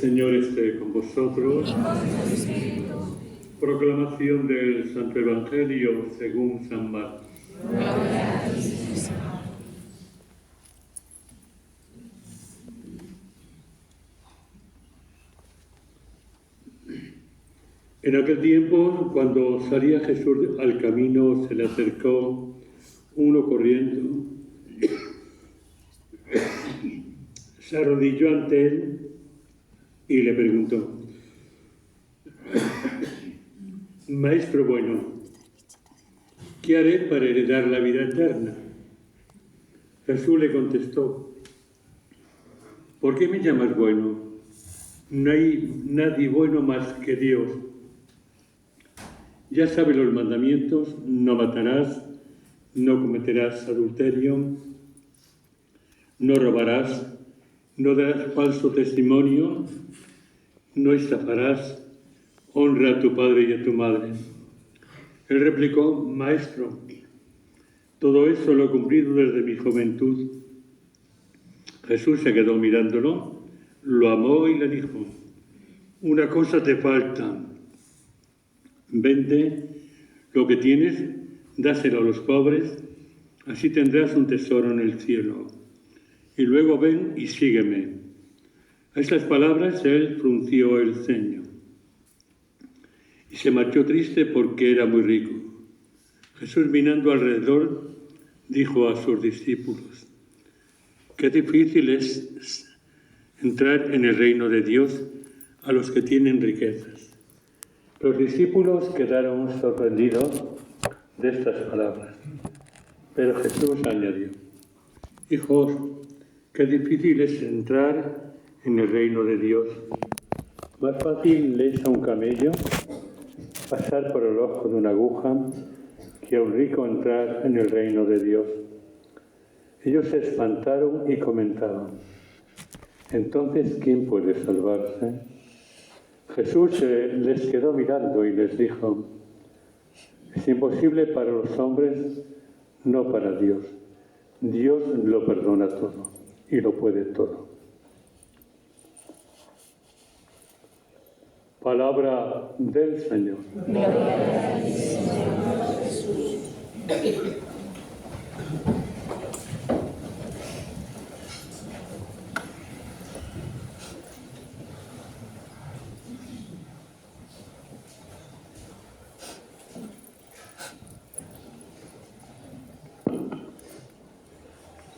Señor esté con vosotros. Y con tu espíritu. Proclamación del Santo Evangelio según San Marcos. Gloria a ti, Señor. En aquel tiempo, cuando salía Jesús al camino, se le acercó uno corriendo, se arrodilló ante él y le preguntó: Maestro bueno, ¿qué haré para heredar la vida eterna? Jesús le contestó: ¿por qué me llamas bueno? No hay nadie bueno más que Dios. Ya sabes los mandamientos: no matarás, no cometerás adulterio, no robarás, no darás falso testimonio, no estafarás, honra a tu padre y a tu madre. Él replicó: Maestro, todo eso lo he cumplido desde mi juventud. Jesús se quedó mirándolo, lo amó y le dijo: una cosa te falta. Vende lo que tienes, dáselo a los pobres, así tendrás un tesoro en el cielo. Y luego ven y sígueme. A estas palabras él frunció el ceño y se marchó triste porque era muy rico. Jesús, mirando alrededor, dijo a sus discípulos: qué difícil es entrar en el reino de Dios a los que tienen riquezas. Los discípulos quedaron sorprendidos de estas palabras, pero Jesús añadió: hijos, qué difícil es entrar en el reino de Dios. Más fácil le es a un camello pasar por el ojo de una aguja que a un rico entrar en el reino de Dios. Ellos se espantaron y comentaban: entonces, ¿quién puede salvarse? Jesús les quedó mirando y les dijo: es imposible para los hombres, no para Dios. Dios lo perdona todo y lo puede todo. Palabra del Señor. Gloria a ti, Señor Jesús.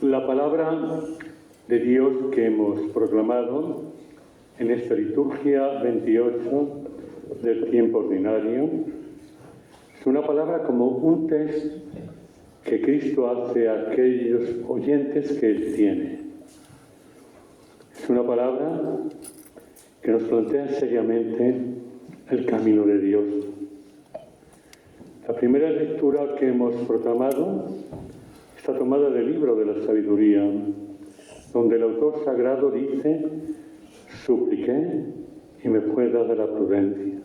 La palabra de Dios que hemos proclamado en esta liturgia 28 del tiempo ordinario es una palabra como un test que Cristo hace a aquellos oyentes que Él tiene. Es una palabra que nos plantea seriamente el camino de Dios. La primera lectura que hemos proclamado está tomada del libro de la sabiduría, donde el autor sagrado dice: supliqué y me fue dada la prudencia.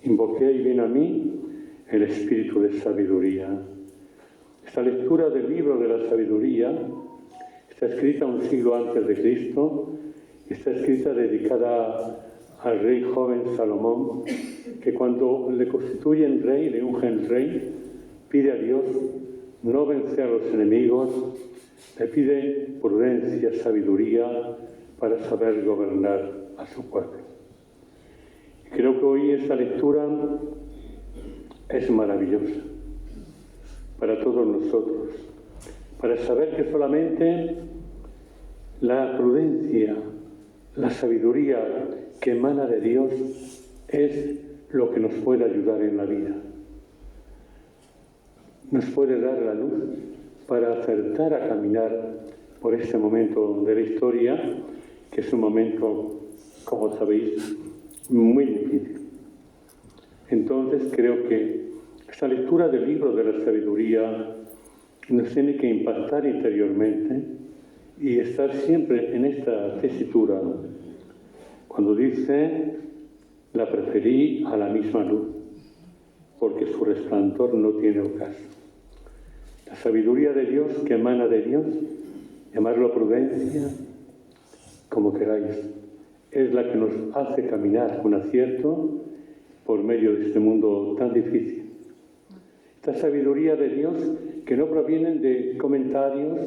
Invoqué y vino a mí el espíritu de sabiduría. Esta lectura del libro de la sabiduría está escrita un siglo antes de Cristo y está escrita dedicada al rey joven Salomón, que cuando le constituyen rey, le ungen rey, pide a Dios no vencer a los enemigos, le pide prudencia, sabiduría para saber gobernar a su pueblo. Creo que hoy esta lectura es maravillosa para todos nosotros, para saber que solamente la prudencia, la sabiduría que emana de Dios es lo que nos puede ayudar en la vida. Nos puede dar la luz para acertar a caminar por este momento de la historia, que es un momento, como sabéis, muy difícil. Entonces creo que esta lectura del libro de la sabiduría nos tiene que impactar interiormente y estar siempre en esta tesitura. Cuando dice: la preferí a la misma luz, porque su resplandor no tiene ocaso. La sabiduría de Dios que emana de Dios, llamarlo prudencia, como queráis, es la que nos hace caminar con acierto por medio de este mundo tan difícil. Esta sabiduría de Dios que no provienen de comentarios,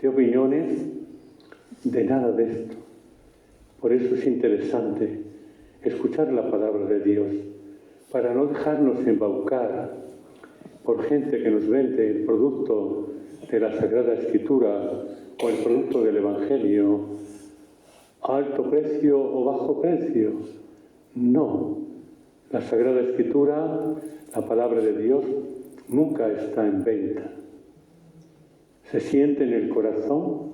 de opiniones, de nada de esto. Por eso es interesante escuchar la palabra de Dios, para no dejarnos embaucar por gente que nos vende el producto de la Sagrada Escritura o el producto del Evangelio a alto precio o bajo precio. No, la Sagrada Escritura, la palabra de Dios, nunca está en venta. Se siente en el corazón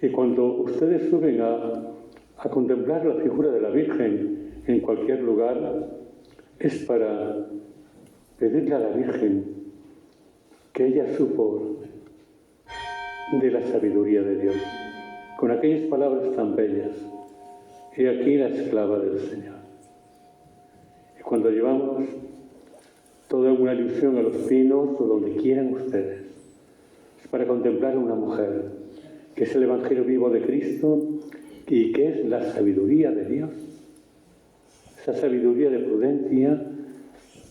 y cuando ustedes suben a contemplar la figura de la Virgen en cualquier lugar, es para pedirle a la Virgen que ella supo de la sabiduría de Dios, con aquellas palabras tan bellas: he aquí la esclava del Señor. Y cuando llevamos toda una ilusión a los pinos o donde quieran ustedes, es para contemplar a una mujer que es el Evangelio vivo de Cristo y que es la sabiduría de Dios. Esa sabiduría de prudencia,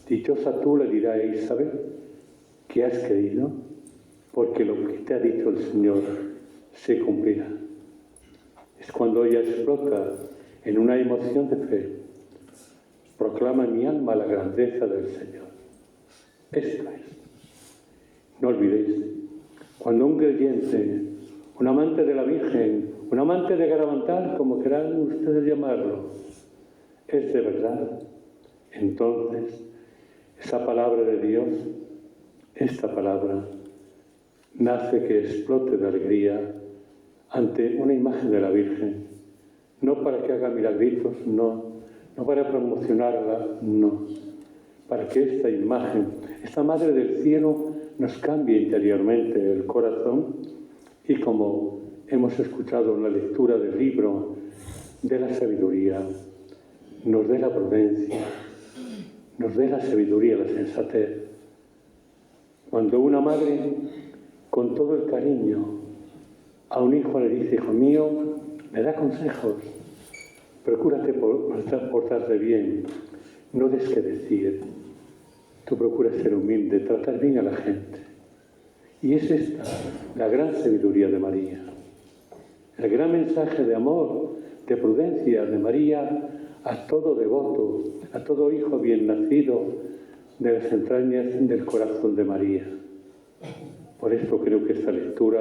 dichosa tú le dirá a Isabel, que has creído, porque lo que te ha dicho el Señor se cumplirá. Es cuando ella explota en una emoción de fe. Proclama en mi alma la grandeza del Señor. Esto es. No olvidéis, cuando un creyente, un amante de la Virgen, un amante de Garabantal, como quieran ustedes llamarlo, es de verdad, entonces esa palabra de Dios, esta palabra, nace que explote de alegría ante una imagen de la Virgen, no para que haga milagritos, no para promocionarla, no, para que esta imagen, esta Madre del Cielo, nos cambie interiormente el corazón y, como hemos escuchado en la lectura del libro de la sabiduría, nos dé la prudencia, nos dé la sabiduría, la sensatez. Cuando una madre, con todo el cariño, a un hijo le dice: hijo mío, le da consejos, procúrate portarte bien, no des que decir, tú procuras ser humilde, tratar bien a la gente. Y es esta la gran sabiduría de María, el gran mensaje de amor, de prudencia de María a todo devoto, a todo hijo bien nacido de las entrañas del corazón de María. Por esto creo que esta lectura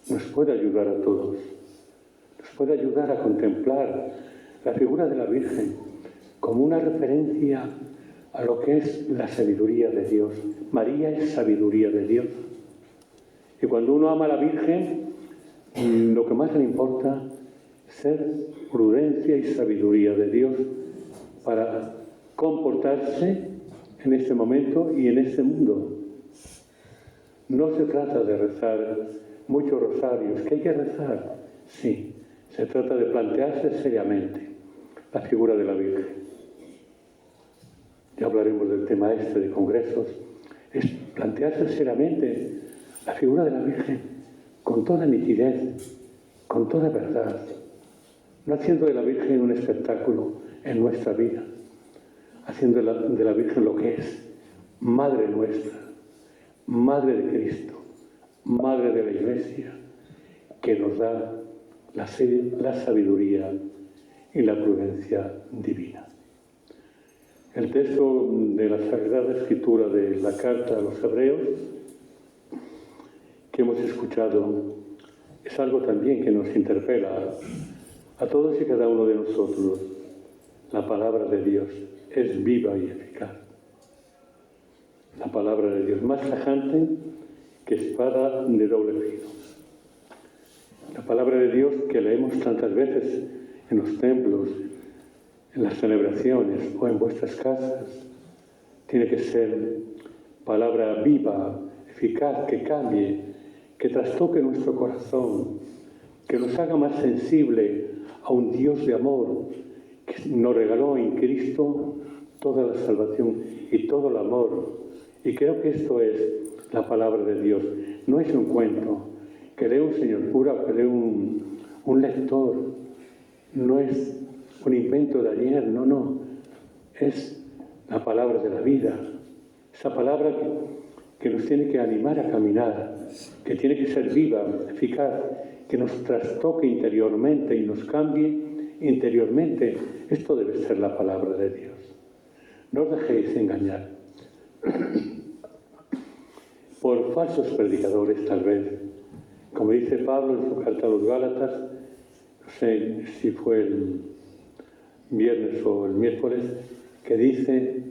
nos puede ayudar a todos, nos puede ayudar a contemplar la figura de la Virgen como una referencia a lo que es la sabiduría de Dios. María es sabiduría de Dios. Y cuando uno ama a la Virgen, lo que más le importa es ser prudencia y sabiduría de Dios para comportarse en este momento y en este mundo. No se trata de rezar muchos rosarios, que hay que rezar, sí. Se trata de plantearse seriamente la figura de la Virgen. Ya hablaremos del tema este de congresos. Es plantearse seriamente la figura de la Virgen con toda nitidez, con toda verdad, no haciendo de la Virgen un espectáculo en nuestra vida, haciendo de la Virgen lo que es, Madre nuestra, Madre de Cristo, Madre de la Iglesia, que nos da la sabiduría y la prudencia divina. El texto de la Sagrada Escritura de la Carta a los Hebreos que hemos escuchado es algo también que nos interpela a todos y cada uno de nosotros. La palabra de Dios es viva y eficaz. La palabra de Dios más tajante que espada de doble filo. La palabra de Dios que leemos tantas veces en los templos, en las celebraciones o en vuestras casas, tiene que ser palabra viva, eficaz, que cambie, que trastoque nuestro corazón, que nos haga más sensible a un Dios de amor que nos regaló en Cristo toda la salvación y todo el amor. Y creo que esto es la palabra de Dios. No es un cuento que lee un señor cura o que lee un lector. no es un invento de ayer, no, es la palabra de la vida, esa palabra que nos tiene que animar a caminar, que tiene que ser viva, eficaz, que nos trastoque interiormente y nos cambie interiormente. Esto debe ser la palabra de Dios. No os dejéis engañar por falsos predicadores, tal vez. Como dice Pablo en su carta a los Gálatas, no sé si fue el viernes o el miércoles, que dice,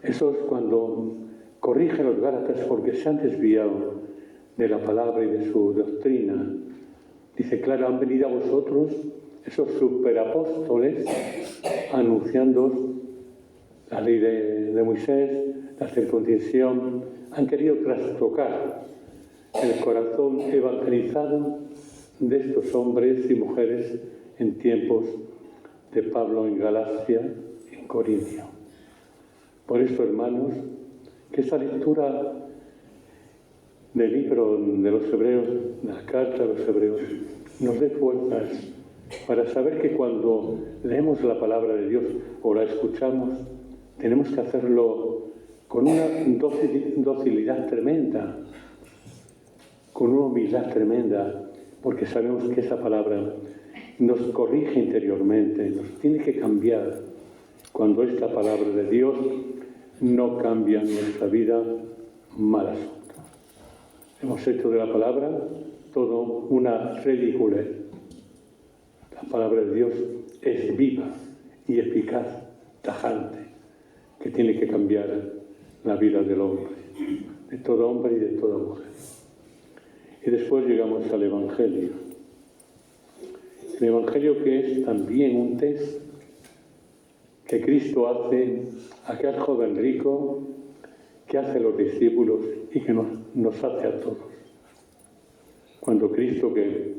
eso es cuando corrige a los Gálatas porque se han desviado de la palabra y de su doctrina. Dice, claro, han venido a vosotros esos superapóstoles anunciando la ley de Moisés, la circuncisión, han querido trastocar el corazón evangelizado de estos hombres y mujeres en tiempos de Pablo en Galacia, en Corinto. Por eso, hermanos, que esta lectura del libro de los Hebreos, de la carta de los Hebreos, nos dé fuerzas para saber que cuando leemos la palabra de Dios o la escuchamos, tenemos que hacerlo con una docilidad tremenda, con una humildad tremenda, porque sabemos que esa palabra nos corrige interiormente, nos tiene que cambiar. Cuando esta palabra de Dios no cambia nuestra vida, mal asunto. Hemos hecho de la palabra todo una ridiculez. La palabra de Dios es viva y eficaz, tajante, que tiene que cambiar la vida del hombre, de todo hombre y de toda mujer. Y después llegamos al Evangelio. El Evangelio que es también un test que Cristo hace a aquel joven rico, que hace a los discípulos y que nos hace a todos. Cuando Cristo que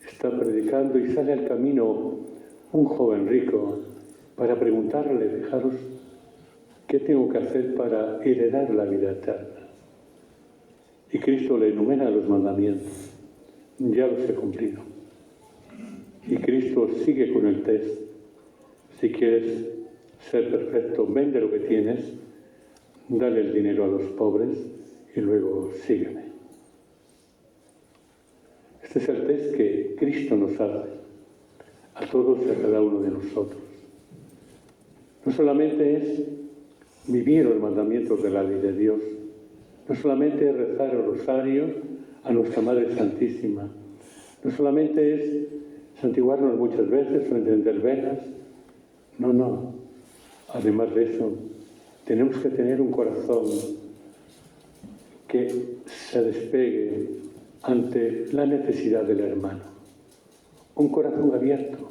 está predicando y sale al camino un joven rico para preguntarle, fijaros, ¿qué tengo que hacer para heredar la vida eterna? Y Cristo le enumera los mandamientos. Ya los he cumplido. Y Cristo sigue con el test. Si quieres ser perfecto, vende lo que tienes, dale el dinero a los pobres y luego sígueme. Este es el test que Cristo nos hace a todos y a cada uno de nosotros. No solamente es vivir los mandamientos de la ley de Dios, no solamente es rezar el rosario a nuestra Madre Santísima, no solamente es santiguarnos muchas veces o encender velas, no. Además de eso, tenemos que tener un corazón que se despegue ante la necesidad del hermano. Un corazón abierto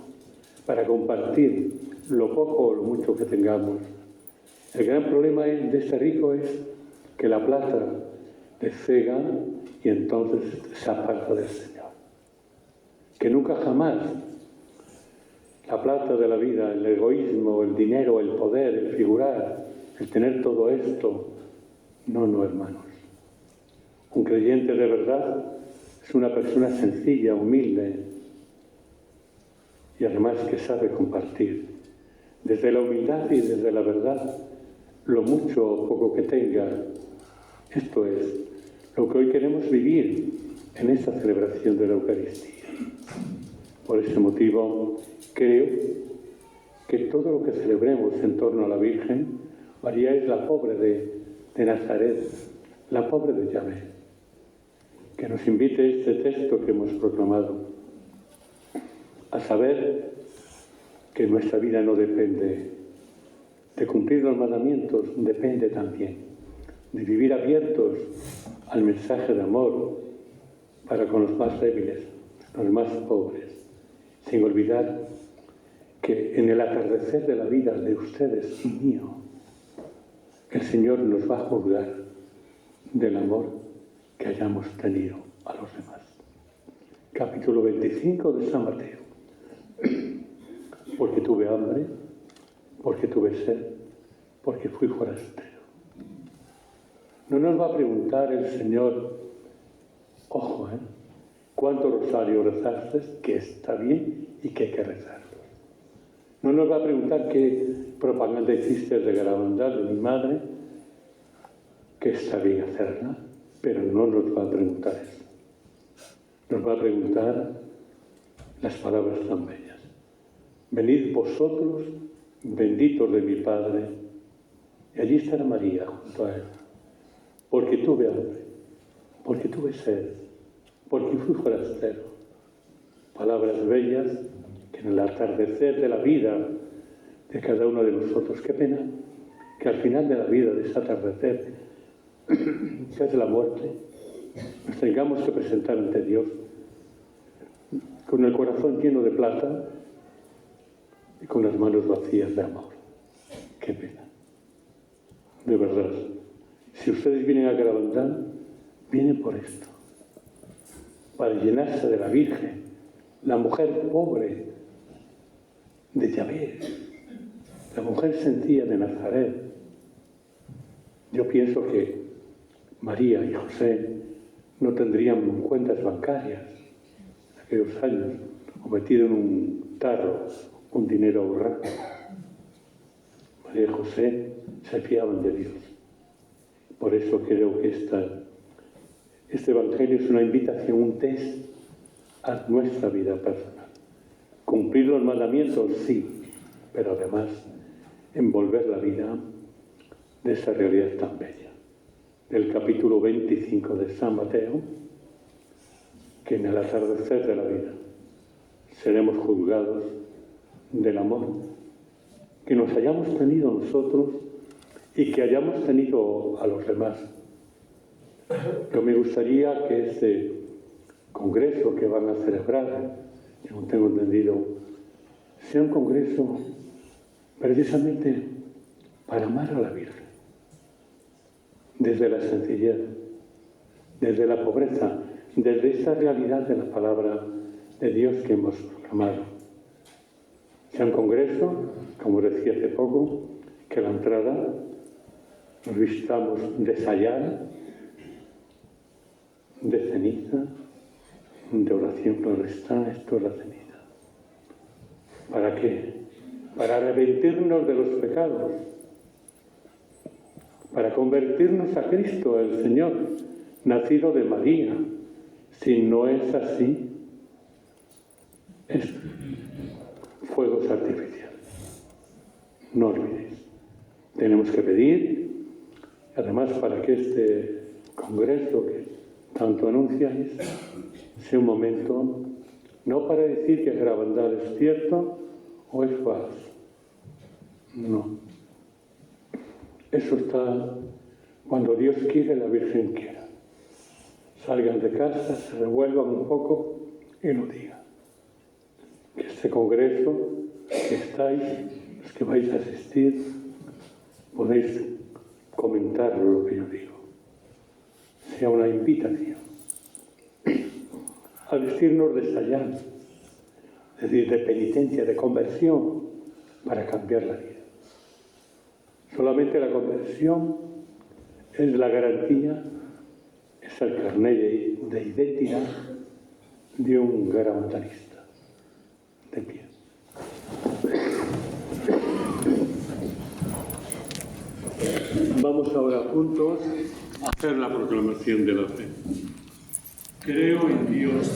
para compartir lo poco o lo mucho que tengamos. El gran problema de este rico es que la plata le cega y entonces se aparta del Señor. Que nunca jamás la plata de la vida, el egoísmo, el dinero, el poder, el figurar, el tener todo esto, no, hermanos. Un creyente de verdad es una persona sencilla, humilde y además que sabe compartir desde la humildad y desde la verdad lo mucho o poco que tenga. Esto es lo que hoy queremos vivir en esta celebración de la Eucaristía. Por ese motivo, creo que todo lo que celebremos en torno a la Virgen, María es la pobre de Nazaret, la pobre de Yahvé, que nos invite este texto que hemos proclamado, a saber que nuestra vida no depende de cumplir los mandamientos, depende también de vivir abiertos al mensaje de amor para con los más débiles, los más pobres, sin olvidar que en el atardecer de la vida de ustedes y mío, el Señor nos va a juzgar del amor que hayamos tenido a los demás. Capítulo 25 de San Mateo. Porque tuve hambre, porque tuve sed, porque fui forastero. No nos va a preguntar el Señor, ojo, ¿cuántos rosarios rezaste? Que está bien y que hay que rezarlos. No nos va a preguntar qué propaganda hiciste de Garabandal de mi madre, que está bien hacerla, pero no nos va a preguntar eso. Nos va a preguntar las palabras tan bellas. Venid vosotros, benditos de mi Padre, y allí estará María junto a él, porque tuve hambre, porque tuve sed, porque fui forastero. Palabras bellas que en el atardecer de la vida de cada uno de nosotros, qué pena que al final de la vida, de ese atardecer, que es la muerte, nos tengamos que presentar ante Dios con el corazón lleno de plata y con las manos vacías de amor. Qué pena. De verdad, si ustedes vienen a Garabandal, vienen por esto, para llenarse de la Virgen, la mujer pobre de Yahvé, la mujer sencilla de Nazaret. Yo pienso que María y José no tendrían cuentas bancarias en aquellos años, o metido en un tarro un dinero ahorrado. María y José se fiaban de Dios. Por eso creo que este Evangelio es una invitación, un test a nuestra vida personal. Cumplir los mandamientos, sí, pero además envolver la vida de esa realidad tan bella. Del capítulo 25 de San Mateo, que en el atardecer de la vida seremos juzgados del amor que nos hayamos tenido nosotros y que hayamos tenido a los demás. Pero me gustaría que este congreso que van a celebrar, según tengo entendido, sea un congreso precisamente para amar a la Virgen, desde la sencillez, desde la pobreza, desde esa realidad de la palabra de Dios que hemos proclamado. Sea un congreso, como decía hace poco, que a la entrada nos visitamos de sayal, de ceniza, de oración. Claro está, esto es la ceniza. ¿Para qué? Para arrepentirnos de los pecados, para convertirnos a Cristo, el Señor, nacido de María. Si no es así, es fuegos artificiales. No olvidéis. Tenemos que pedir, además, para que este congreso que tanto anunciáis sea un momento, no para decir que Garabandal es cierto o es falso. No. Eso está cuando Dios quiere, la Virgen quiera. Salgan de casa, se revuelvan un poco y lo digan. Que este congreso que estáis, los que vais a asistir, podéis comentar lo que yo digo. Sea una invitación a vestirnos de sayal, es decir, de penitencia, de conversión, para cambiar la vida. Solamente la conversión es la garantía, es el carnet de identidad de un garabandalista. De pie. Vamos ahora juntos a hacer la proclamación de la fe. Creo en Dios